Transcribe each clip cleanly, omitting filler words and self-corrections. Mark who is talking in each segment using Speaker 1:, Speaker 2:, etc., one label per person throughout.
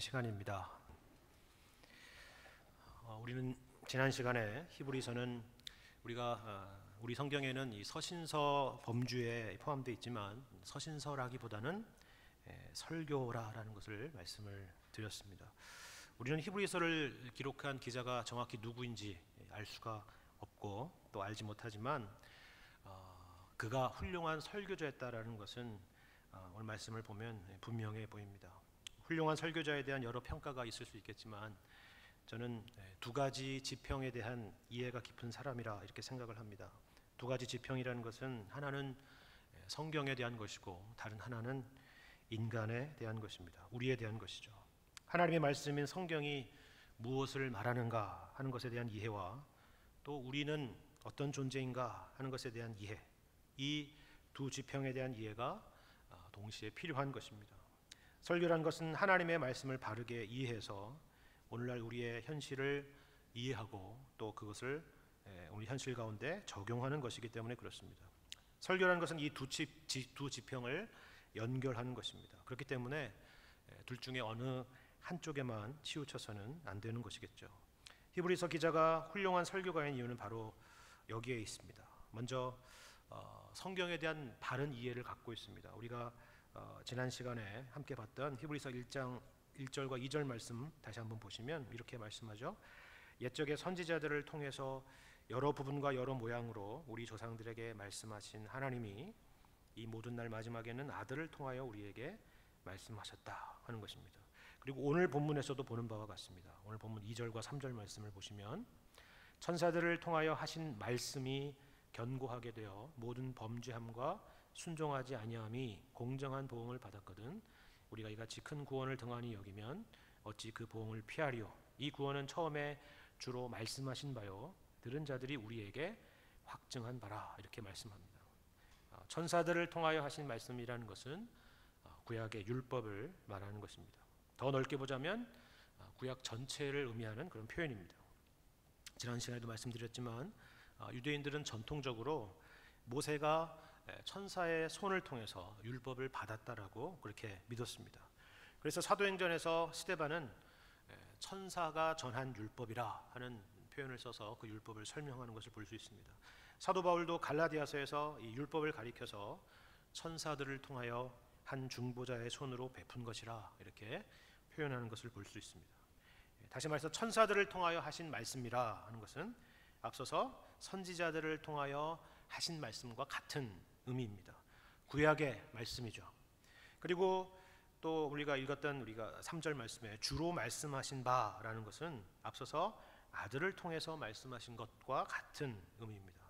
Speaker 1: 시간입니다. 우리는 지난 시간에 히브리서는 우리 성경에는 이 서신서 범주에 포함되어 있지만 서신서라기보다는 설교라라는 것을 말씀을 드렸습니다. 우리는 히브리서를 기록한 기자가 정확히 누구인지 알 수가 없고 또 알지 못하지만 그가 훌륭한 설교자였다라는 것은 오늘 말씀을 보면 분명해 보입니다. 훌륭한 설교자에 대한 여러 평가가 있을 수 있겠지만 저는 두 가지 지평에 대한 이해가 깊은 사람이라 이렇게 생각을 합니다. 두 가지 지평이라는 것은 하나는 성경에 대한 것이고 다른 하나는 인간에 대한 것입니다. 우리에 대한 것이죠. 하나님의 말씀인 성경이 무엇을 말하는가 하는 것에 대한 이해와 또 우리는 어떤 존재인가 하는 것에 대한 이해, 이 두 지평에 대한 이해가 동시에 필요한 것입니다. 설교란 것은 하나님의 말씀을 바르게 이해해서 오늘날 우리의 현실을 이해하고 또 그것을 우리 현실 가운데 적용하는 것이기 때문에 그렇습니다. 설교라는 것은 이 두 지평을 연결하는 것입니다. 그렇기 때문에 둘 중에 어느 한쪽에만 치우쳐서는 안 되는 것이겠죠. 히브리서 기자가 훌륭한 설교가인 이유는 바로 여기에 있습니다. 먼저 성경에 대한 바른 이해를 갖고 있습니다. 우리가 지난 시간에 함께 봤던 히브리서 1장 1절과 2절 말씀 다시 한번 보시면 이렇게 말씀하죠. 옛적의 선지자들을 통해서 여러 부분과 여러 모양으로 우리 조상들에게 말씀하신 하나님이 이 모든 날 마지막에는 아들을 통하여 우리에게 말씀하셨다 하는 것입니다. 그리고 오늘 본문에서도 보는 바와 같습니다. 오늘 본문 2절과 3절 말씀을 보시면 천사들을 통하여 하신 말씀이 견고하게 되어 모든 범죄함과 순종하지 아니함이 공정한 보응을 받았거든 우리가 이같이 큰 구원을 등한히 여기면 어찌 그 보응을 피하리요. 이 구원은 처음에 주로 말씀하신 바요 들은 자들이 우리에게 확증한 바라. 이렇게 말씀합니다. 천사들을 통하여 하신 말씀이라는 것은 구약의 율법을 말하는 것입니다. 더 넓게 보자면 구약 전체를 의미하는 그런 표현입니다. 지난 시간에도 말씀드렸지만 유대인들은 전통적으로 모세가 천사의 손을 통해서 율법을 받았다라고 그렇게 믿었습니다. 그래서 사도행전에서 스데반은 천사가 전한 율법이라 하는 표현을 써서 그 율법을 설명하는 것을 볼 수 있습니다. 사도 바울도 갈라디아서에서 이 율법을 가리켜서 천사들을 통하여 한 중보자의 손으로 베푼 것이라 이렇게 표현하는 것을 볼 수 있습니다. 다시 말해서 천사들을 통하여 하신 말씀이라 하는 것은 앞서서 선지자들을 통하여 하신 말씀과 같은 의미입니다. 구약의 말씀이죠. 그리고 또 우리가 읽었던 3절 말씀에 주로 말씀하신 바라는 것은 앞서서 아들을 통해서 말씀하신 것과 같은 의미입니다.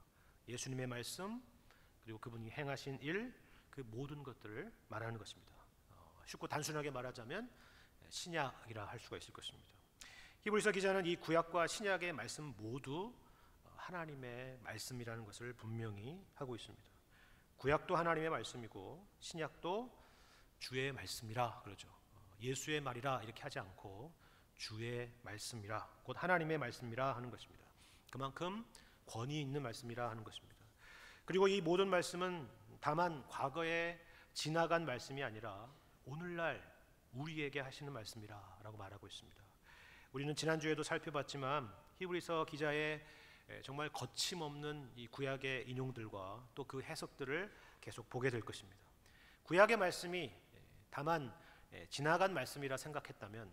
Speaker 1: 예수님의 말씀 그리고 그분이 행하신 일 그 모든 것들을 말하는 것입니다. 쉽고 단순하게 말하자면 신약이라 할 수가 있을 것입니다. 히브리서 기자는 이 구약과 신약의 말씀 모두 하나님의 말씀이라는 것을 분명히 하고 있습니다. 구약도 하나님의 말씀이고 신약도 주의 말씀이라 그러죠. 예수의 말이라 이렇게 하지 않고 주의 말씀이라 곧 하나님의 말씀이라 하는 것입니다. 그만큼 권위 있는 말씀이라 하는 것입니다. 그리고 이 모든 말씀은 다만 과거에 지나간 말씀이 아니라 오늘날 우리에게 하시는 말씀이라고 말하고 있습니다. 우리는 지난주에도 살펴봤지만 히브리서 기자의 정말 거침없는 이 구약의 인용들과 또 그 해석들을 계속 보게 될 것입니다. 구약의 말씀이 다만 지나간 말씀이라 생각했다면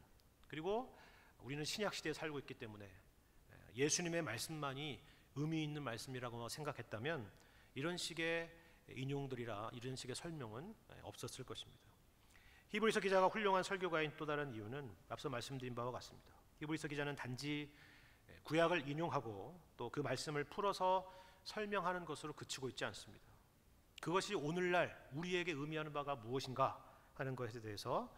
Speaker 1: 그리고 우리는 신약 시대에 살고 있기 때문에 예수님의 말씀만이 의미 있는 말씀이라고 생각했다면 이런 식의 인용들이라 이런 식의 설명은 없었을 것입니다. 히브리서 기자가 훌륭한 설교가인 또 다른 이유는 앞서 말씀드린 바와 같습니다. 히브리서 기자는 단지 구약을 인용하고 또 그 말씀을 풀어서 설명하는 것으로 그치고 있지 않습니다. 그것이 오늘날 우리에게 의미하는 바가 무엇인가 하는 것에 대해서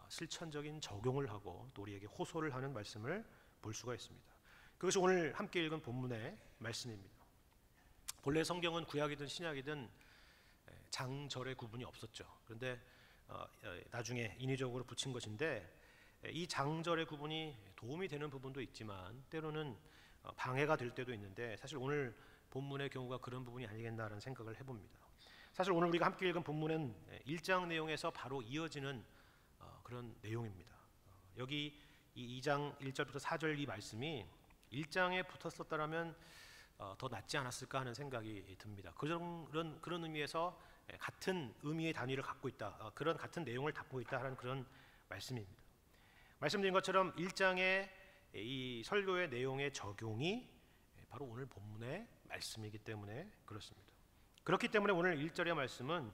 Speaker 1: 실천적인 적용을 하고 또 우리에게 호소를 하는 말씀을 볼 수가 있습니다. 그것이 오늘 함께 읽은 본문의 말씀입니다. 본래 성경은 구약이든 신약이든 장절의 구분이 없었죠. 그런데 나중에 인위적으로 붙인 것인데 이 장절의 구분이 도움이 되는 부분도 있지만 때로는 방해가 될 때도 있는데 사실 오늘 본문의 경우가 그런 부분이 아니겠나라는 생각을 해봅니다. 사실 오늘 우리가 함께 읽은 본문은 1장 내용에서 바로 이어지는 그런 내용입니다. 여기 이 2장 1절부터 4절 이 말씀이 1장에 붙었었다라면 더 낫지 않았을까 하는 생각이 듭니다. 그런 의미에서 같은 의미의 단위를 갖고 있다, 그런 같은 내용을 담고 있다 하는 그런 말씀입니다. 말씀드린 것처럼 1장의 이 설교의 내용의 적용이 바로 오늘 본문의 말씀이기 때문에 그렇습니다. 그렇기 때문에 오늘 1절의 말씀은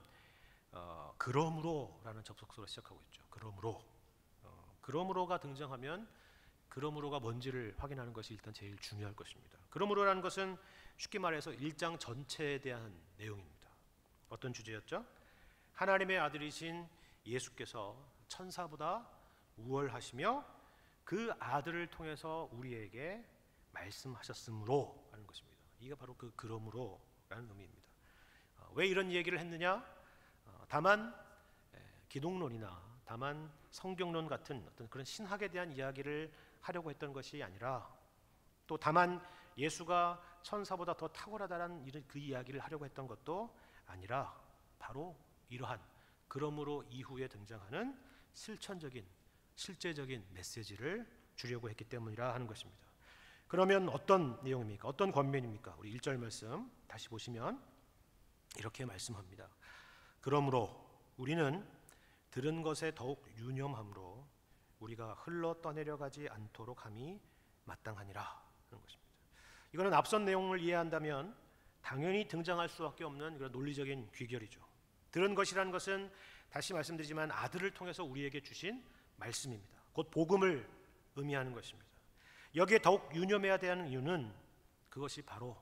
Speaker 1: 그러므로라는 접속사로 시작하고 있죠. 그러므로가 등장하면 그러므로가 뭔지를 확인하는 것이 일단 제일 중요할 것입니다. 그러므로라는 것은 쉽게 말해서 1장 전체에 대한 내용입니다. 어떤 주제였죠? 하나님의 아들이신 예수께서 천사보다 우월하시며 그 아들을 통해서 우리에게 말씀하셨으므로 하는 것입니다. 이게 바로 그 그러므로라는 의미입니다. 왜 이런 얘기를 했느냐? 다만 기독론이나 다만 성경론 같은 어떤 그런 신학에 대한 이야기를 하려고 했던 것이 아니라, 또 다만 예수가 천사보다 더 탁월하다는 그 이야기를 하려고 했던 것도 아니라, 바로 이러한 그러므로 이후에 등장하는 실제적인 메시지를 주려고 했기 때문이라 하는 것입니다. 그러면 어떤 내용입니까? 어떤 권면입니까? 우리 1절 말씀 다시 보시면 이렇게 말씀합니다. 그러므로 우리는 들은 것에 더욱 유념함으로 우리가 흘러 떠내려가지 않도록 함이 마땅하니라 하는 것입니다. 이거는 앞선 내용을 이해한다면 당연히 등장할 수밖에 없는 그런 논리적인 귀결이죠. 들은 것이라는 것은 다시 말씀드리지만 아들을 통해서 우리에게 주신 말씀입니다. 곧 복음을 의미하는 것입니다. 여기에 더욱 유념해야 되는 이유는 그것이 바로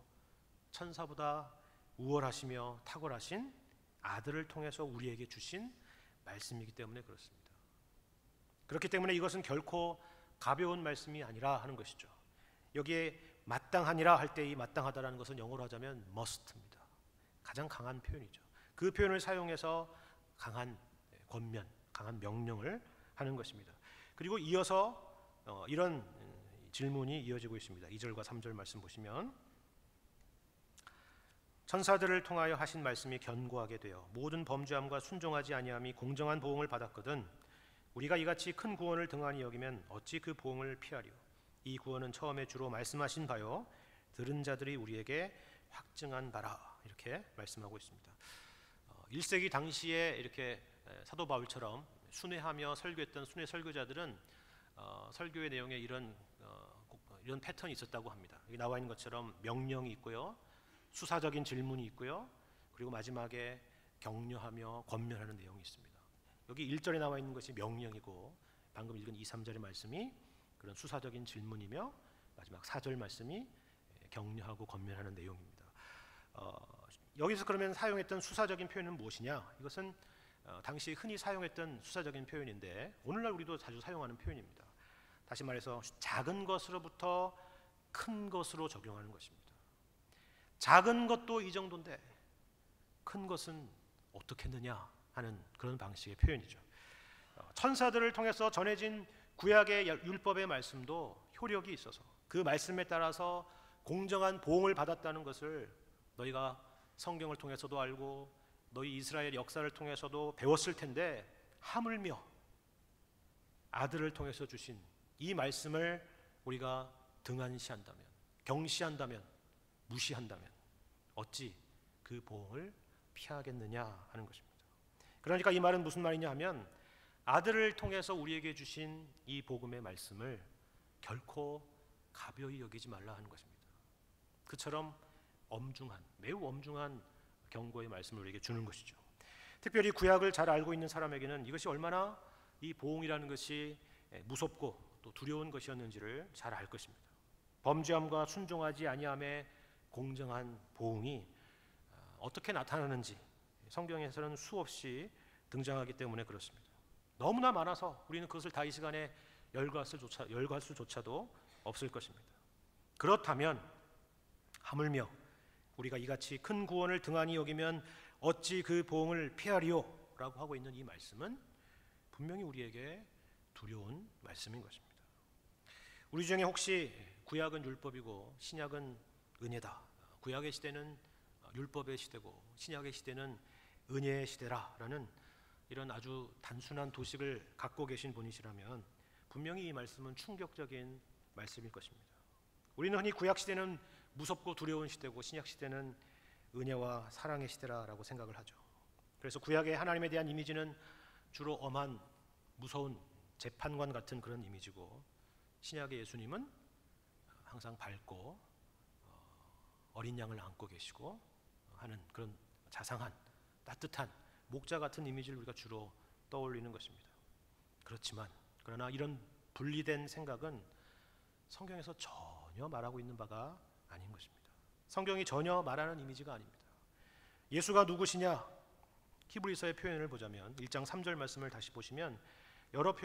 Speaker 1: 천사보다 우월하시며 탁월하신 아들을 통해서 우리에게 주신 말씀이기 때문에 그렇습니다. 그렇기 때문에 이것은 결코 가벼운 말씀이 아니라 하는 것이죠. 여기에 마땅하니라 할 때 이 마땅하다라는 것은 영어로 하자면 must입니다. 가장 강한 표현이죠. 그 표현을 사용해서 강한 권면, 강한 명령을 하는 것입니다. 그리고 이어서 이런 질문이 이어지고 있습니다. 2절과 3절 말씀 보시면 천사들을 통하여 하신 말씀이 견고하게 되어 모든 범죄함과 순종하지 아니함이 공정한 보응을 받았거든 우리가 이같이 큰 구원을 등한히 여기면 어찌 그 보응을 피하리요. 이 구원은 처음에 주로 말씀하신 바요 들은 자들이 우리에게 확증한 바라. 이렇게 말씀하고 있습니다. 1세기 당시에 이렇게 사도 바울처럼 순회하며 설교했던 순회 설교자들은 설교의 내용에 이런 패턴이 있었다고 합니다. 여기 나와 있는 것처럼 명령이 있고요, 수사적인 질문이 있고요, 그리고 마지막에 격려하며 권면하는 내용이 있습니다. 여기 1절에 나와 있는 것이 명령이고 방금 읽은 2, 3절의 말씀이 그런 수사적인 질문이며 마지막 4절 말씀이 격려하고 권면하는 내용입니다. 여기서 그러면 사용했던 수사적인 표현은 무엇이냐? 이것은 당시 흔히 사용했던 수사적인 표현인데 오늘날 우리도 자주 사용하는 표현입니다. 다시 말해서 작은 것으로부터 큰 것으로 적용하는 것입니다. 작은 것도 이 정도인데 큰 것은 어떻게 했느냐 하는 그런 방식의 표현이죠. 천사들을 통해서 전해진 구약의 율법의 말씀도 효력이 있어서 그 말씀에 따라서 공정한 보응을 받았다는 것을 너희가 성경을 통해서도 알고 너희 이스라엘 역사를 통해서도 배웠을 텐데, 하물며 아들을 통해서 주신 이 말씀을 우리가 등한시한다면, 경시한다면, 무시한다면 어찌 그 보응을 피하겠느냐 하는 것입니다. 그러니까 이 말은 무슨 말이냐 하면 아들을 통해서 우리에게 주신 이 복음의 말씀을 결코 가벼이 여기지 말라 하는 것입니다. 그처럼 매우 엄중한 경고의 말씀을 우리에게 주는 것이죠. 특별히 구약을 잘 알고 있는 사람에게는 이것이 얼마나 이 보응이라는 것이 무섭고 또 두려운 것이었는지를 잘 알 것입니다. 범죄함과 순종하지 아니함의 공정한 보응이 어떻게 나타나는지 성경에서는 수없이 등장하기 때문에 그렇습니다. 너무나 많아서 우리는 그것을 다 이 시간에 열거할 수조차도 없을 것입니다. 그렇다면 하물며 우리가 이같이 큰 구원을 등한히 여기면 어찌 그 보응을 피하리요? 라고 하고 있는 이 말씀은 분명히 우리에게 두려운 말씀인 것입니다. 우리 중에 혹시 구약은 율법이고 신약은 은혜다, 구약의 시대는 율법의 시대고 신약의 시대는 은혜의 시대라라는 이런 아주 단순한 도식을 갖고 계신 분이시라면 분명히 이 말씀은 충격적인 말씀일 것입니다. 우리는 흔히 구약 시대는 무섭고 두려운 시대고 신약 시대는 은혜와 사랑의 시대라고 생각을 하죠. 그래서 구약의 하나님에 대한 이미지는 주로 엄한 무서운 재판관 같은 그런 이미지고, 신약의 예수님은 항상 밝고 어린 양을 안고 계시고 하는 그런 자상한 따뜻한 목자 같은 이미지를 우리가 주로 떠올리는 것입니다. 그러나 이런 분리된 생각은 성경에서 전혀 말하고 있는 바가 아닌 것입니다. 성경이 전혀 말하는 이미지가 아닙니다. 예수가 누구시냐? 히브리서의 표현을 보자면 1장 3절 말씀을 다시 보시면 여러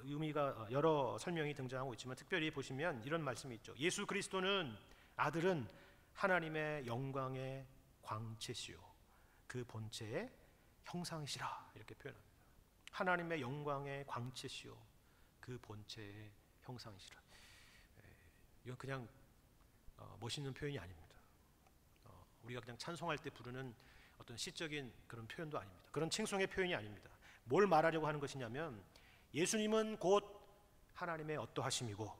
Speaker 1: 의미가 여러 설명이 등장하고 있지만 특별히 보시면 이런 말씀이 있죠. 예수 그리스도는 아들은 하나님의 영광의 광채시요 그 본체의 형상이시라, 이렇게 표현합니다. 하나님의 영광의 광채시요 그 본체의 형상이시라. 이건 그냥 멋있는 표현이 아닙니다. 우리가 그냥 찬송할 때 부르는 어떤 시적인 그런 표현도 아닙니다. 그런 칭송의 표현이 아닙니다. 뭘 말하려고 하는 것이냐면 예수님은 곧 하나님의 어떠하심이고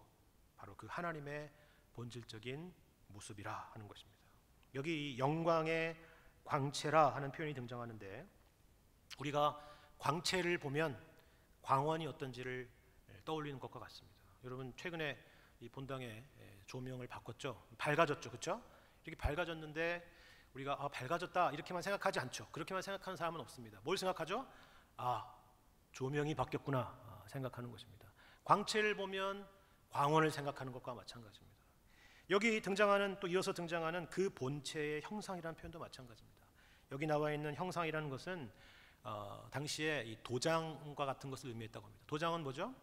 Speaker 1: 바로 그 하나님의 본질적인 모습이라 하는 것입니다. 여기 영광의 광채라 하는 표현이 등장하는데, 우리가 광채를 보면 광원이 어떤지를 떠올리는 것과 같습니다. 여러분 최근에 이 본당의 조명을 바꿨죠. 밝아졌죠, 그렇죠? 이렇게 밝아졌는데 우리가 밝아졌다 이렇게만 생각하지 않죠. 그렇게만 생각하는 사람은 없습니다. 뭘 생각하죠? 조명이 바뀌었구나 생각하는 것입니다. 광채를 보면 광원을 생각하는 것과 마찬가지입니다. 여기 등장하는, 또 이어서 등장하는 그 본체의 형상이라는 표현도 마찬가지입니다. 여기 나와 있는 형상이라는 것은 당시에 이 도장과 같은 것을 의미했다고 합니다. 도장은 뭐죠?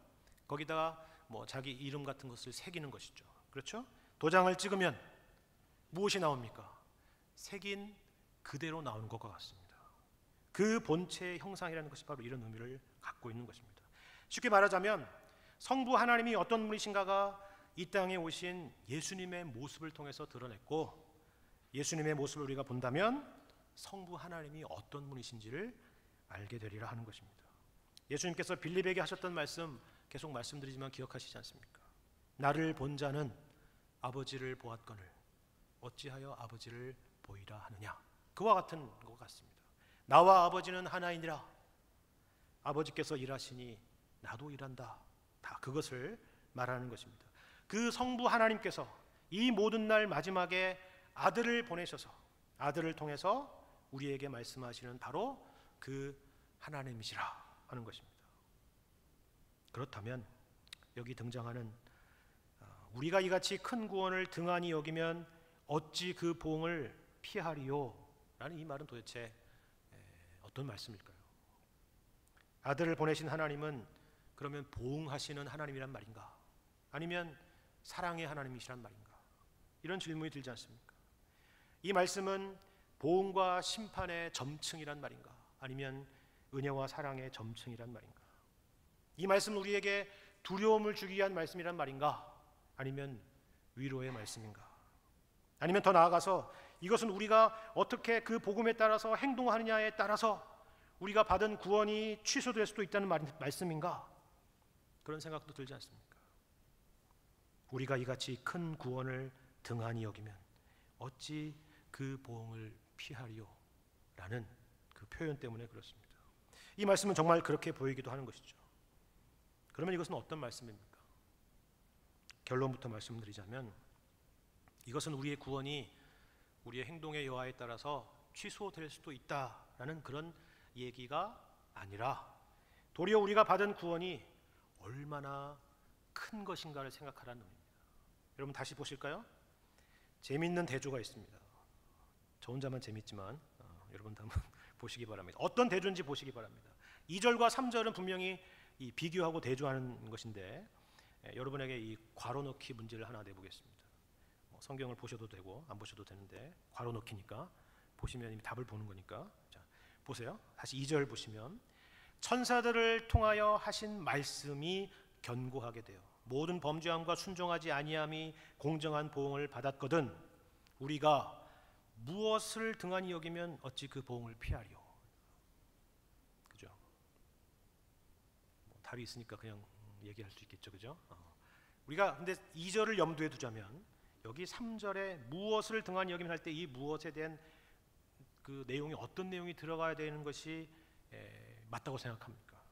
Speaker 1: 거기다가 뭐 자기 이름 같은 것을 새기는 것이죠. 그렇죠? 도장을 찍으면 무엇이 나옵니까? 새긴 그대로 나오는 것과 같습니다. 그 본체의 형상이라는 것이 바로 이런 의미를 갖고 있는 것입니다. 쉽게 말하자면 성부 하나님이 어떤 분이신가가 이 땅에 오신 예수님의 모습을 통해서 드러냈고, 예수님의 모습을 우리가 본다면 성부 하나님이 어떤 분이신지를 알게 되리라 하는 것입니다. 예수님께서 빌립에게 하셨던 말씀 계속 말씀드리지만 기억하시지 않습니까? 나를 본 자는 아버지를 보았거늘 어찌하여 아버지를 보이라 하느냐. 그와 같은 것 같습니다. 나와 아버지는 하나이니라. 아버지께서 일하시니 나도 일한다. 다 그것을 말하는 것입니다. 그 성부 하나님께서 이 모든 날 마지막에 아들을 보내셔서 아들을 통해서 우리에게 말씀하시는 바로 그 하나님이시라 하는 것입니다. 그렇다면 여기 등장하는 우리가 이같이 큰 구원을 등한히 여기면 어찌 그 보응을 피하리요? 라는 이 말은 도대체 어떤 말씀일까요? 아들을 보내신 하나님은 그러면 보응하시는 하나님이란 말인가? 아니면 사랑의 하나님이시란 말인가? 이런 질문이 들지 않습니까? 이 말씀은 보응과 심판의 점층이란 말인가? 아니면 은혜와 사랑의 점층이란 말인가? 이 말씀은 우리에게 두려움을 주기 위한 말씀이란 말인가? 아니면 위로의 말씀인가? 아니면 더 나아가서 이것은 우리가 어떻게 그 복음에 따라서 행동하느냐에 따라서 우리가 받은 구원이 취소될 수도 있다는 말씀인가? 그런 생각도 들지 않습니까? 우리가 이같이 큰 구원을 등한히 여기면 어찌 그 보응을 피하리요? 라는 그 표현 때문에 그렇습니다. 이 말씀은 정말 그렇게 보이기도 하는 것이죠. 그러면 이것은 어떤 말씀입니까? 결론부터 말씀드리자면 이것은 우리의 구원이 우리의 행동의 여하에 따라서 취소될 수도 있다라는 그런 얘기가 아니라 도리어 우리가 받은 구원이 얼마나 큰 것인가를 생각하라는 의미입니다. 여러분 다시 보실까요? 재미있는 대조가 있습니다. 저 혼자만 재밌지만 여러분도 한번 보시기 바랍니다. 어떤 대조인지 보시기 바랍니다. 2절과 3절은 분명히 이 비교하고 대조하는 것인데 여러분에게 이 괄호 넣기 문제를 하나 내보겠습니다. 성경을 보셔도 되고 안 보셔도 되는데 괄호 넣기니까 보시면 이미 답을 보는 거니까. 자, 보세요. 다시 2절 보시면 천사들을 통하여 하신 말씀이 견고하게 되어 모든 범죄함과 순종하지 아니함이 공정한 보응을 받았거든 우리가 무엇을 등한히 여기면 어찌 그 보응을 피하리요? 그죠? 답이 있으니까 그냥 얘기할 수 있겠죠, 그죠? 우리가 근데 2절을 염두에 두자면 여기 3절에 무엇을 등한히 여김 할 때 이 무엇에 대한 그 내용이 어떤 내용이 들어가야 되는 것이 맞다고 생각합니까?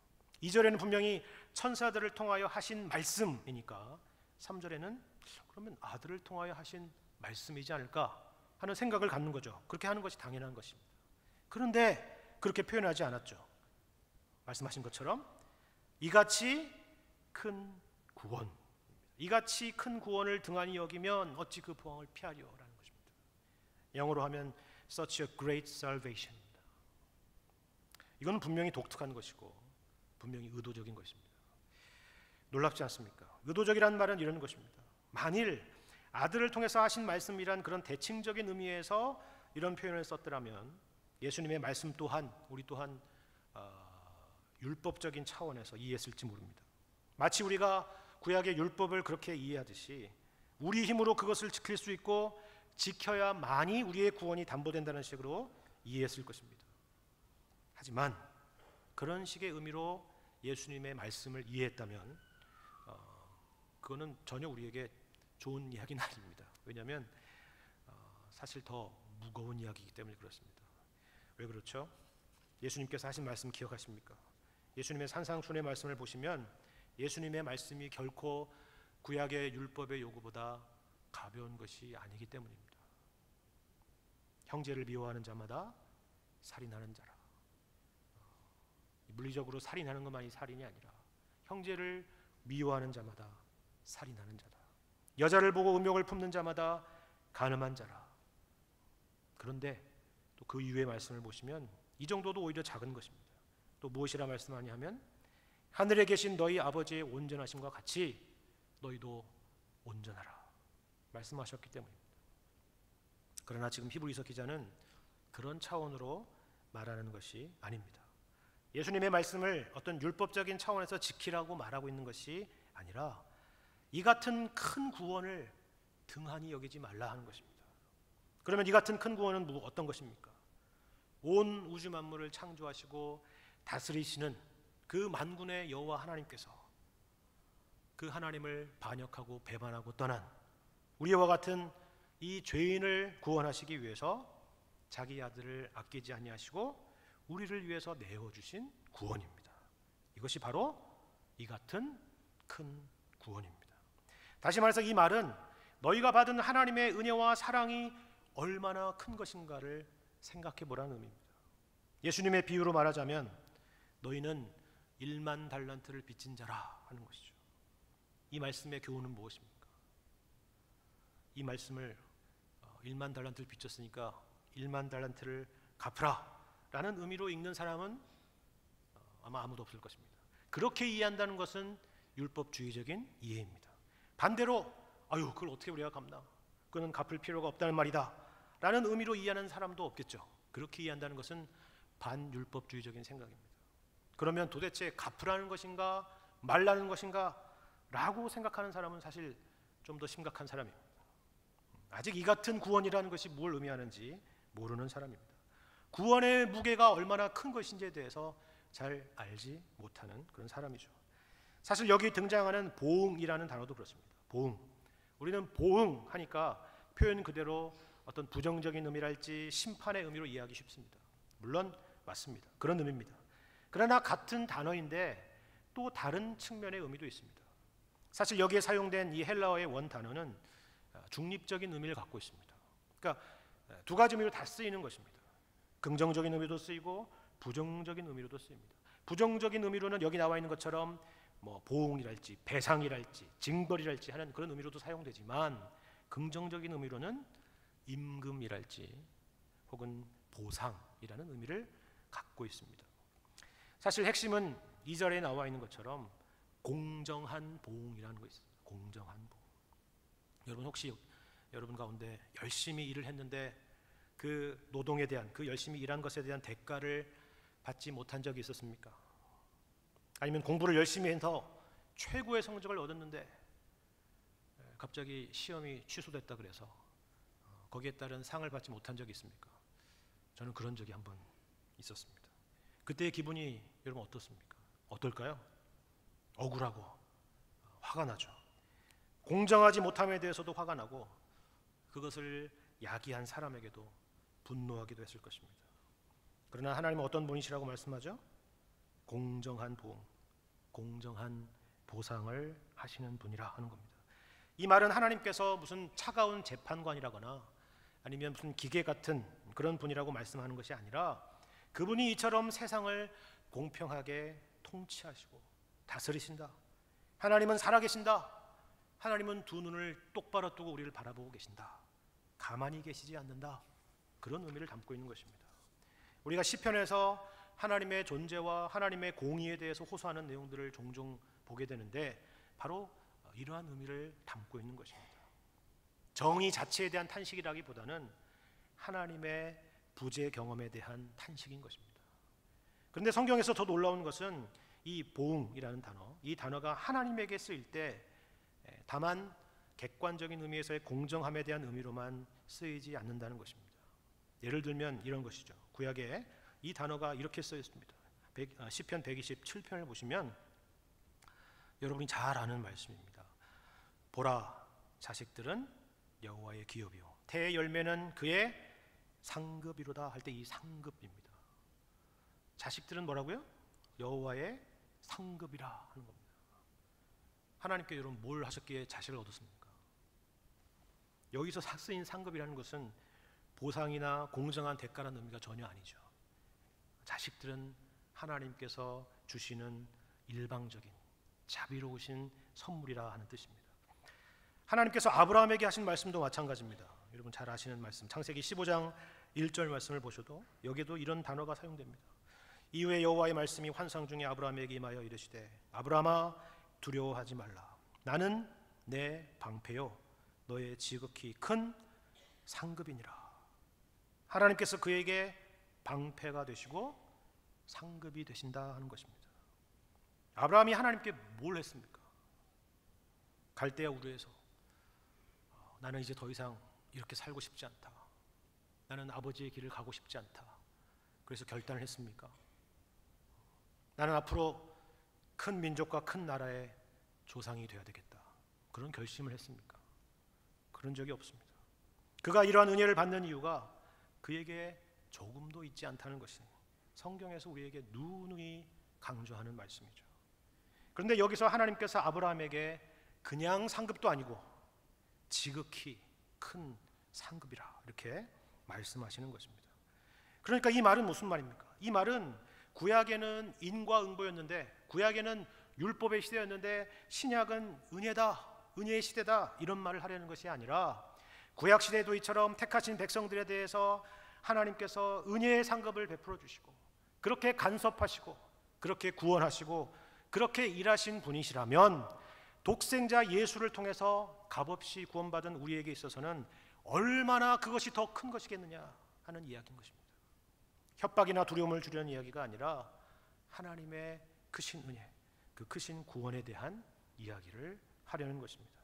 Speaker 1: 2절에는 분명히 천사들을 통하여 하신 말씀이니까 3절에는 그러면 아들을 통하여 하신 말씀이지 않을까 하는 생각을 갖는 거죠. 그렇게 하는 것이 당연한 것입니다. 그런데 그렇게 표현하지 않았죠. 말씀하신 것처럼 이같이 큰 구원, 이같이 큰 구원을 등한히 여기면 어찌 그 보응을 피하려라는 것입니다. 영어로 하면 such a great salvation. 이건 분명히 독특한 것이고 분명히 의도적인 것입니다. 놀랍지 않습니까? 의도적이라는 말은 이런 것입니다. 만일 아들을 통해서 하신 말씀이란 그런 대칭적인 의미에서 이런 표현을 썼더라면 예수님의 말씀 또한 우리 또한 율법적인 차원에서 이해했을지 모릅니다. 마치 우리가 구약의 율법을 그렇게 이해하듯이 우리 힘으로 그것을 지킬 수 있고 지켜야만이 우리의 구원이 담보된다는 식으로 이해했을 것입니다. 하지만 그런 식의 의미로 예수님의 말씀을 이해했다면 그거는 전혀 우리에게 좋은 이야기는 아닙니다. 왜냐하면 사실 더 무거운 이야기이기 때문에 그렇습니다. 왜 그렇죠? 예수님께서 하신 말씀 기억하십니까? 예수님의 산상순의 말씀을 보시면 예수님의 말씀이 결코 구약의 율법의 요구보다 가벼운 것이 아니기 때문입니다. 형제를 미워하는 자마다 살인하는 자라. 물리적으로 살인하는 것만이 살인이 아니라 형제를 미워하는 자마다 살인하는 자다. 여자를 보고 음욕을 품는 자마다 간음한 자라. 그런데 또 그 이후의 말씀을 보시면 이 정도도 오히려 작은 것입니다. 또 무엇이라 말씀하니 하면 하늘에 계신 너희 아버지의 온전하심과 같이 너희도 온전하라 말씀하셨기 때문입니다. 그러나 지금 히브리서 기자는 그런 차원으로 말하는 것이 아닙니다. 예수님의 말씀을 어떤 율법적인 차원에서 지키라고 말하고 있는 것이 아니라 이 같은 큰 구원을 등한히 여기지 말라 하는 것입니다. 그러면 이 같은 큰 구원은 어떤 것입니까? 온 우주 만물을 창조하시고 다스리시는 그 만군의 여호와 하나님께서 그 하나님을 반역하고 배반하고 떠난 우리와 같은 이 죄인을 구원하시기 위해서 자기 아들을 아끼지 아니하시고 우리를 위해서 내어주신 구원입니다. 이것이 바로 이 같은 큰 구원입니다. 다시 말해서 이 말은 너희가 받은 하나님의 은혜와 사랑이 얼마나 큰 것인가를 생각해 보라는 의미입니다. 예수님의 비유로 말하자면 너희는 1만 달란트를 빚진 자라 하는 것이죠. 이 말씀의 교훈은 무엇입니까? 이 말씀을 1만 달란트를 빚졌으니까 1만 달란트를 갚으라 라는 의미로 읽는 사람은 아마 아무도 없을 것입니다. 그렇게 이해한다는 것은 율법주의적인 이해입니다. 반대로 그걸 어떻게 우리가 갚나? 그는 갚을 필요가 없다는 말이다 라는 의미로 이해하는 사람도 없겠죠. 그렇게 이해한다는 것은 반율법주의적인 생각입니다. 그러면 도대체 갚으라는 것인가 말라는 것인가 라고 생각하는 사람은 사실 좀 더 심각한 사람입니다. 아직 이 같은 구원이라는 것이 뭘 의미하는지 모르는 사람입니다. 구원의 무게가 얼마나 큰 것인지에 대해서 잘 알지 못하는 그런 사람이죠. 사실 여기 등장하는 보응이라는 단어도 그렇습니다. 보응. 우리는 보응하니까 표현 그대로 어떤 부정적인 의미랄지 심판의 의미로 이해하기 쉽습니다. 물론 맞습니다. 그런 의미입니다. 그러나 같은 단어인데 또 다른 측면의 의미도 있습니다. 사실 여기에 사용된 이 헬라어의 원 단어는 중립적인 의미를 갖고 있습니다. 그러니까 두 가지 의미로 다 쓰이는 것입니다. 긍정적인 의미도 쓰이고 부정적인 의미로도 쓰입니다. 부정적인 의미로는 여기 나와 있는 것처럼 보응이랄지 배상이랄지 징벌이랄지 하는 그런 의미로도 사용되지만 긍정적인 의미로는 임금이랄지 혹은 보상이라는 의미를 갖고 있습니다. 사실 핵심은 2절에 나와 있는 것처럼 공정한 보응이라는 거 있습니다. 공정한 보응. 여러분 혹시 여러분 가운데 열심히 일을 했는데 그 노동에 대한 그 열심히 일한 것에 대한 대가를 받지 못한 적이 있었습니까? 아니면 공부를 열심히 해서 최고의 성적을 얻었는데 갑자기 시험이 취소됐다 그래서 거기에 따른 상을 받지 못한 적이 있습니까? 저는 그런 적이 한 번 있었습니다. 그때의 기분이 여러분 어떻습니까? 어떨까요? 억울하고 화가 나죠. 공정하지 못함에 대해서도 화가 나고 그것을 야기한 사람에게도 분노하기도 했을 것입니다. 그러나 하나님은 어떤 분이시라고 말씀하죠? 공정한 보응, 공정한 보상을 하시는 분이라 하는 겁니다. 이 말은 하나님께서 무슨 차가운 재판관이라거나 아니면 무슨 기계 같은 그런 분이라고 말씀하는 것이 아니라 그분이 이처럼 세상을 공평하게 통치하시고 다스리신다. 하나님은 살아계신다. 하나님은 두 눈을 똑바로 뜨고 우리를 바라보고 계신다. 가만히 계시지 않는다. 그런 의미를 담고 있는 것입니다. 우리가 시편에서 하나님의 존재와 하나님의 공의에 대해서 호소하는 내용들을 종종 보게 되는데 바로 이러한 의미를 담고 있는 것입니다. 정의 자체에 대한 탄식이라기보다는 하나님의 부재 경험에 대한 탄식인 것입니다. 그런데 성경에서 더 놀라운 것은 이 보응이라는 단어, 이 단어가 하나님에게 쓰일 때 다만 객관적인 의미에서의 공정함에 대한 의미로만 쓰이지 않는다는 것입니다. 예를 들면 이런 것이죠. 구약에 이 단어가 이렇게 써 있습니다. 시편 127편을 보시면 여러분이 잘 아는 말씀입니다. 보라, 자식들은 여호와의 기업이요 태의 열매는 그의 상급이로다 할 때 이 상급입니다. 자식들은 뭐라고요? 여호와의 상급이라 하는 겁니다. 하나님께 여러분 뭘 하셨기에 자식을 얻었습니까? 여기서 쓰인 상급이라는 것은 보상이나 공정한 대가라는 의미가 전혀 아니죠. 자식들은 하나님께서 주시는 일방적인 자비로우신 선물이라 하는 뜻입니다. 하나님께서 아브라함에게 하신 말씀도 마찬가지입니다. 여러분 잘 아시는 말씀, 창세기 15장 1절 말씀을 보셔도 여기도 이런 단어가 사용됩니다. 이후에 여호와의 말씀이 환상 중에 아브라함에게 임하여 이르시되 아브라함아 두려워하지 말라. 나는 내 방패요 너의 지극히 큰 상급이니라. 하나님께서 그에게 방패가 되시고 상급이 되신다 하는 것입니다. 아브라함이 하나님께 뭘 했습니까? 갈대아 우르에서 나는 이제 더 이상 이렇게 살고 싶지 않다. 나는 아버지의 길을 가고 싶지 않다. 그래서 결단을 했습니까? 나는 앞으로 큰 민족과 큰 나라의 조상이 되어야 되겠다. 그런 결심을 했습니까? 그런 적이 없습니다. 그가 이러한 은혜를 받는 이유가 그에게 조금도 있지 않다는 것이 성경에서 우리에게 누누이 강조하는 말씀이죠. 그런데 여기서 하나님께서 아브라함에게 그냥 상급도 아니고 지극히 큰 상급이라 이렇게 말씀하시는 것입니다. 그러니까 이 말은 무슨 말입니까? 이 말은 구약에는 인과응보였는데, 구약에는 율법의 시대였는데 신약은 은혜다, 은혜의 시대다 이런 말을 하려는 것이 아니라 구약 시대도 이처럼 택하신 백성들에 대해서 하나님께서 은혜의 상급을 베풀어 주시고 그렇게 간섭하시고 그렇게 구원하시고 그렇게 일하신 분이시라면 독생자 예수를 통해서 값없이 구원받은 우리에게 있어서는 얼마나 그것이 더 큰 것이겠느냐 하는 이야기인 것입니다. 협박이나 두려움을 주려는 이야기가 아니라 하나님의 크신 은혜, 그 크신 구원에 대한 이야기를 하려는 것입니다.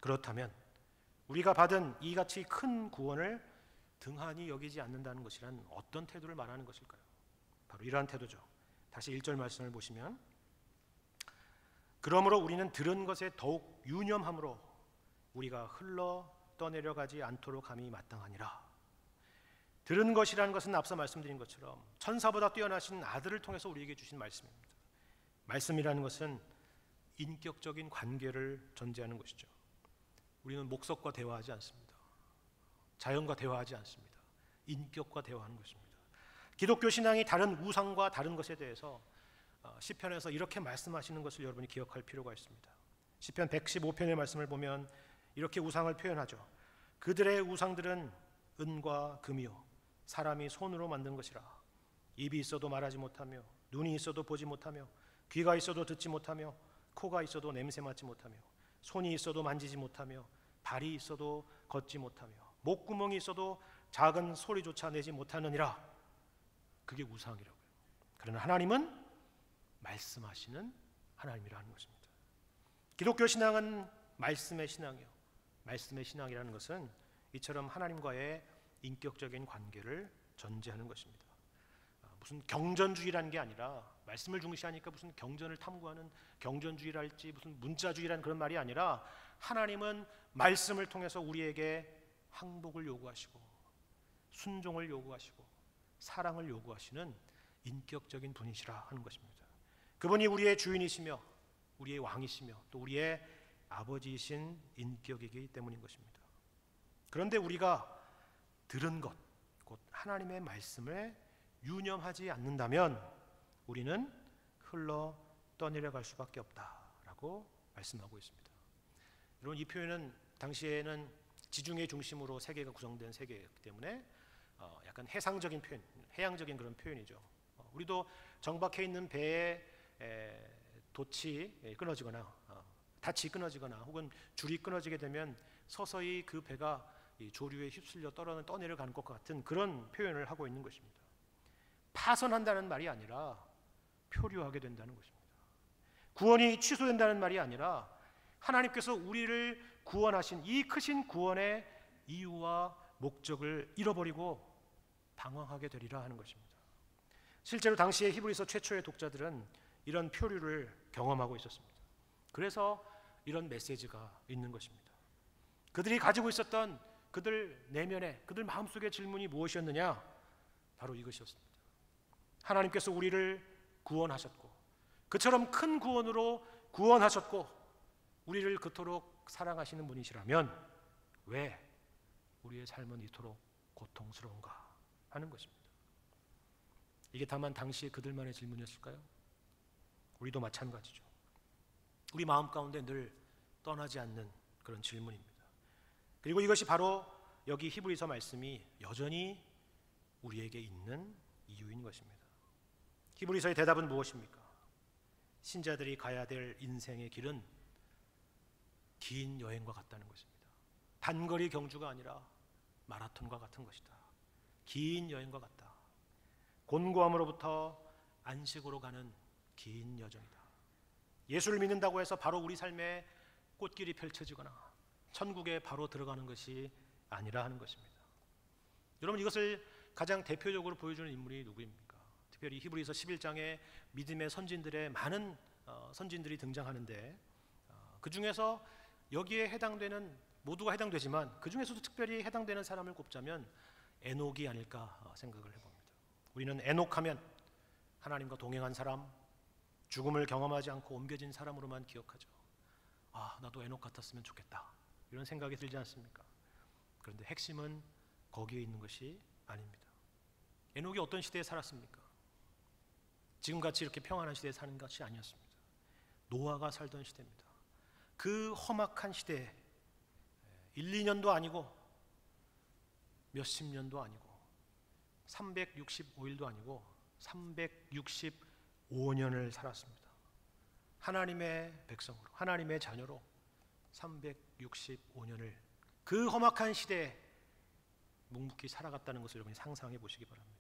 Speaker 1: 그렇다면 우리가 받은 이같이 큰 구원을 등한히 여기지 않는다는 것이란 어떤 태도를 말하는 것일까요? 바로 이러한 태도죠. 다시 1절 말씀을 보시면 그러므로 우리는 들은 것에 더욱 유념함으로 우리가 흘러 떠내려가지 않도록 함이 마땅하니라. 들은 것이라는 것은 앞서 말씀드린 것처럼 천사보다 뛰어나신 아들을 통해서 우리에게 주신 말씀입니다. 말씀이라는 것은 인격적인 관계를 전제하는 것이죠. 우리는 목석과 대화하지 않습니다. 자연과 대화하지 않습니다. 인격과 대화하는 것입니다. 기독교 신앙이 다른 우상과 다른 것에 대해서 시편에서 이렇게 말씀하시는 것을 여러분이 기억할 필요가 있습니다. 시편 115편의 말씀을 보면 이렇게 우상을 표현하죠. 그들의 우상들은 은과 금이요 사람이 손으로 만든 것이라. 입이 있어도 말하지 못하며 눈이 있어도 보지 못하며 귀가 있어도 듣지 못하며 코가 있어도 냄새 맡지 못하며 손이 있어도 만지지 못하며 발이 있어도 걷지 못하며 목구멍이 있어도 작은 소리조차 내지 못하느니라. 그게 우상이라고요. 그러나 하나님은 말씀하시는 하나님이라는 것입니다. 기독교 신앙은 말씀의 신앙이요, 말씀의 신앙이라는 것은 이처럼 하나님과의 인격적인 관계를 전제하는 것입니다. 무슨 경전주의라는 게 아니라, 말씀을 중시하니까 무슨 경전을 탐구하는 경전주의랄지 무슨 문자주의라는 그런 말이 아니라, 하나님은 말씀을 통해서 우리에게 항복을 요구하시고 순종을 요구하시고 사랑을 요구하시는 인격적인 분이시라 하는 것입니다. 그분이 우리의 주인이시며 우리의 왕이시며 또 우리의 아버지이신 인격이기 때문인 것입니다. 그런데 우리가 들은 것, 곧 하나님의 말씀을 유념하지 않는다면 우리는 흘러 떠내려갈 수밖에 없다라고 말씀하고 있습니다. 여러분, 이 표현은 당시에는 지중해 중심으로 세계가 구성된 세계이기 때문에 약간 해상적인 표현, 해양적인 그런 표현이죠. 우리도 정박해 있는 배에 돛이 끊어지거나 닻이 끊어지거나 혹은 줄이 끊어지게 되면 서서히 그 배가 이 조류에 휩쓸려 떠내려가는 것 같은 그런 표현을 하고 있는 것입니다. 파선한다는 말이 아니라 표류하게 된다는 것입니다. 구원이 취소된다는 말이 아니라 하나님께서 우리를 구원하신 이 크신 구원의 이유와 목적을 잃어버리고 방황하게 되리라 하는 것입니다. 실제로 당시의 히브리서 최초의 독자들은 이런 표류를 경험하고 있었습니다. 그래서 이런 메시지가 있는 것입니다. 그들이 가지고 있었던 그들 내면에, 그들 마음속의 질문이 무엇이었느냐? 바로 이것이었습니다. 하나님께서 우리를 구원하셨고 그처럼 큰 구원으로 구원하셨고 우리를 그토록 사랑하시는 분이시라면 왜 우리의 삶은 이토록 고통스러운가 하는 것입니다. 이게 다만 당시의 그들만의 질문이었을까요? 우리도 마찬가지죠. 우리 마음 가운데 늘 떠나지 않는 그런 질문입니다. 그리고 이것이 바로 여기 히브리서 말씀이 여전히 우리에게 있는 이유인 것입니다. 히브리서의 대답은 무엇입니까? 신자들이 가야 될 인생의 길은 긴 여행과 같다는 것입니다. 단거리 경주가 아니라 마라톤과 같은 것이다. 긴 여행과 같다. 곤고함으로부터 안식으로 가는 긴 여정이다. 예수를 믿는다고 해서 바로 우리 삶에 꽃길이 펼쳐지거나 천국에 바로 들어가는 것이 아니라 하는 것입니다. 여러분, 이것을 가장 대표적으로 보여주는 인물이 누구입니까? 특별히 히브리서 11장에 믿음의 선진들의 많은 선진들이 등장하는데 그 중에서 여기에 해당되는 모두가 해당되지만 그 중에서도 특별히 해당되는 사람을 꼽자면 에녹이 아닐까 생각을 해봅니다. 우리는 에녹하면 하나님과 동행한 사람, 죽음을 경험하지 않고 옮겨진 사람으로만 기억하죠. 아, 나도 에녹 같았으면 좋겠다, 이런 생각이 들지 않습니까? 그런데 핵심은 거기에 있는 것이 아닙니다. 에녹이 어떤 시대에 살았습니까? 지금같이 이렇게 평안한 시대에 사는 것이 아니었습니다. 노아가 살던 시대입니다. 그 험악한 시대에 1, 2년도 아니고 몇십 년도 아니고 365일도 아니고 365년을 살았습니다. 하나님의 백성으로, 하나님의 자녀로 365년을 그 험악한 시대에 묵묵히 살아갔다는 것을 여러분이 상상해 보시기 바랍니다.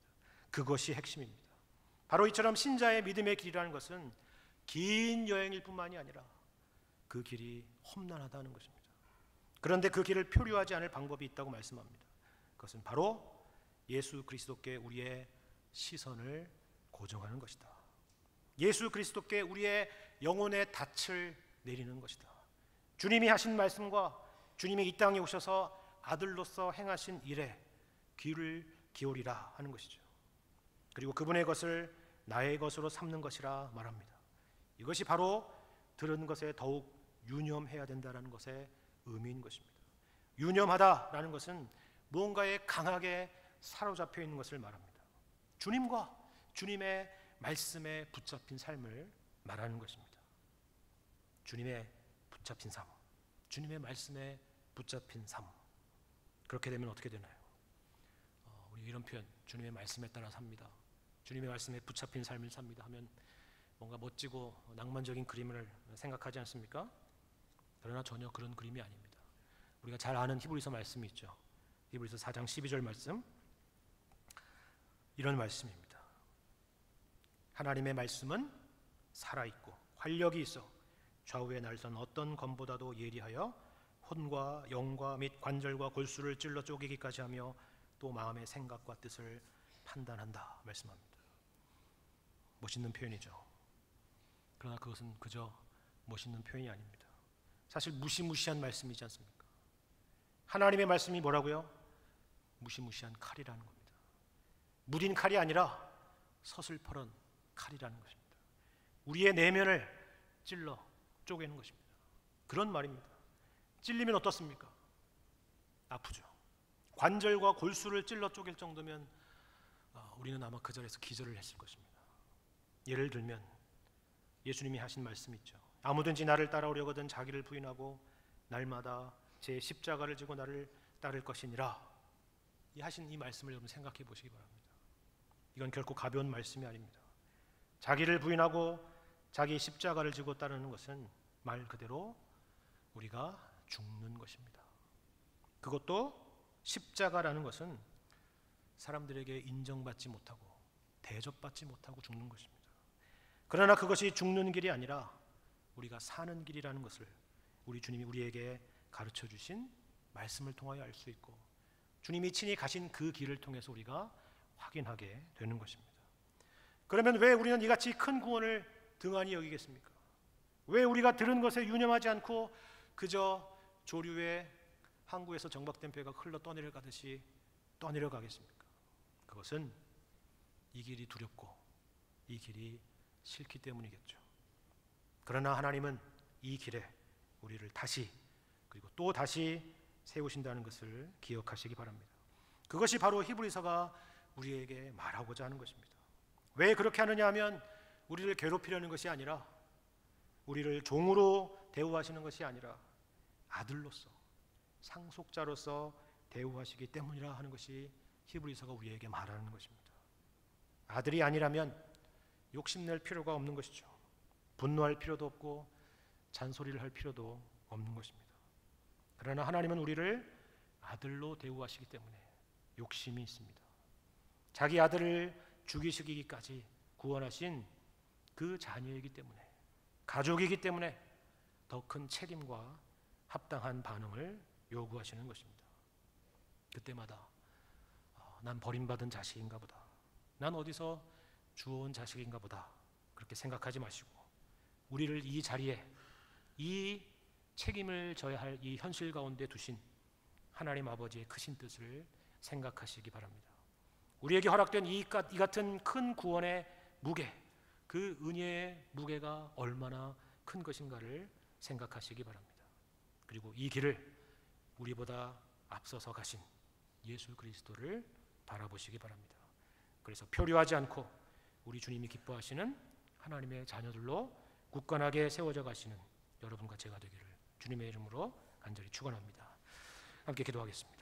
Speaker 1: 그것이 핵심입니다. 바로 이처럼 신자의 믿음의 길이라는 것은 긴 여행일 뿐만이 아니라 그 길이 험난하다는 것입니다. 그런데 그 길을 표류하지 않을 방법이 있다고 말씀합니다. 그것은 바로 예수 그리스도께 우리의 시선을 고정하는 것이다. 예수 그리스도께 우리의 영혼의 닻을 내리는 것이다. 주님이 하신 말씀과 주님이 이 땅에 오셔서 아들로서 행하신 일에 귀를 기울이라 하는 것이죠. 그리고 그분의 것을 나의 것으로 삼는 것이라 말합니다. 이것이 바로 들은 것에 더욱 유념해야 된다는 것의 의미인 것입니다. 유념하다라는 것은 무언가에 강하게 사로잡혀 있는 것을 말합니다. 주님과 주님의 말씀에 붙잡힌 삶을 말하는 것입니다. 주님의 붙잡힌 삶, 주님의 말씀에 붙잡힌 삶. 그렇게 되면 어떻게 되나요? 우리 이런 표현, 주님의 말씀에 따라 삽니다, 주님의 말씀에 붙잡힌 삶을 삽니다 하면 뭔가 멋지고 낭만적인 그림을 생각하지 않습니까? 그러나 전혀 그런 그림이 아닙니다. 우리가 잘 아는 히브리서 말씀이 있죠. 히브리서 4장 12절 말씀, 이런 말씀입니다. 하나님의 말씀은 살아있고 활력이 있어 좌우에 날선 어떤 검보다도 예리하여 혼과 영과 및 관절과 골수를 찔러 쪼개기까지 하며 또 마음의 생각과 뜻을 판단한다 말씀합니다. 멋있는 표현이죠. 그러나 그것은 그저 멋있는 표현이 아닙니다. 사실 무시무시한 말씀이지 않습니까? 하나님의 말씀이 뭐라고요? 무시무시한 칼이라는 겁니다. 무딘 칼이 아니라 서슬퍼런 칼이라는 것입니다. 우리의 내면을 찔러 쪼개는 것입니다. 그런 말입니다. 찔리면 어떻습니까? 아프죠. 관절과 골수를 찔러 쪼갤 정도면 우리는 아마 그 자리에서 기절을 했을 것입니다. 예를 들면 예수님이 하신 말씀이 있죠. 아무든지 나를 따라오려거든 자기를 부인하고 날마다 제 십자가를 지고 나를 따를 것이니라. 이 하신 이 말씀을 여러분 생각해 보시기 바랍니다. 이건 결코 가벼운 말씀이 아닙니다. 자기를 부인하고 자기 십자가를 지고 따르는 것은 말 그대로 우리가 죽는 것입니다. 그것도 십자가라는 것은 사람들에게 인정받지 못하고 대접받지 못하고 죽는 것입니다. 그러나 그것이 죽는 길이 아니라 우리가 사는 길이라는 것을 우리 주님이 우리에게 가르쳐 주신 말씀을 통하여 알 수 있고 주님이 친히 가신 그 길을 통해서 우리가 확인하게 되는 것입니다. 그러면 왜 우리는 이같이 큰 구원을 등한히 여기겠습니까? 왜 우리가 들은 것에 유념하지 않고 그저 조류에 항구에서 정박된 배가 흘러 떠내려가듯이 떠내려가겠습니까? 그것은 이 길이 두렵고 이 길이 싫기 때문이겠죠. 그러나 하나님은 이 길에 우리를 다시 그리고 또 다시 세우신다는 것을 기억하시기 바랍니다. 그것이 바로 히브리서가 우리에게 말하고자 하는 것입니다. 왜 그렇게 하느냐 하면 우리를 괴롭히려는 것이 아니라 우리를 종으로 대우하시는 것이 아니라 아들로서 상속자로서 대우하시기 때문이라 하는 것이 히브리서가 우리에게 말하는 것입니다. 아들이 아니라면 욕심낼 필요가 없는 것이죠. 분노할 필요도 없고 잔소리를 할 필요도 없는 것입니다. 그러나 하나님은 우리를 아들로 대우하시기 때문에 욕심이 있습니다. 자기 아들을 죽이시기까지 구원하신 그 자녀이기 때문에 가족이기 때문에 더 큰 책임과 합당한 반응을 요구하시는 것입니다. 그때마다 난 버림받은 자식인가 보다, 난 어디서 주워온 자식인가 보다 그렇게 생각하지 마시고 우리를 이 자리에 이 책임을 져야 할 이 현실 가운데 두신 하나님 아버지의 크신 뜻을 생각하시기 바랍니다. 우리에게 허락된 이 같은 큰 구원의 무게, 그 은혜의 무게가 얼마나 큰 것인가를 생각하시기 바랍니다. 그리고 이 길을 우리보다 앞서서 가신 예수 그리스도를 바라보시기 바랍니다. 그래서 표류하지 않고 우리 주님이 기뻐하시는 하나님의 자녀들로 굳건하게 세워져 가시는 여러분과 제가 되기를 주님의 이름으로 간절히 축원합니다. 함께 기도하겠습니다.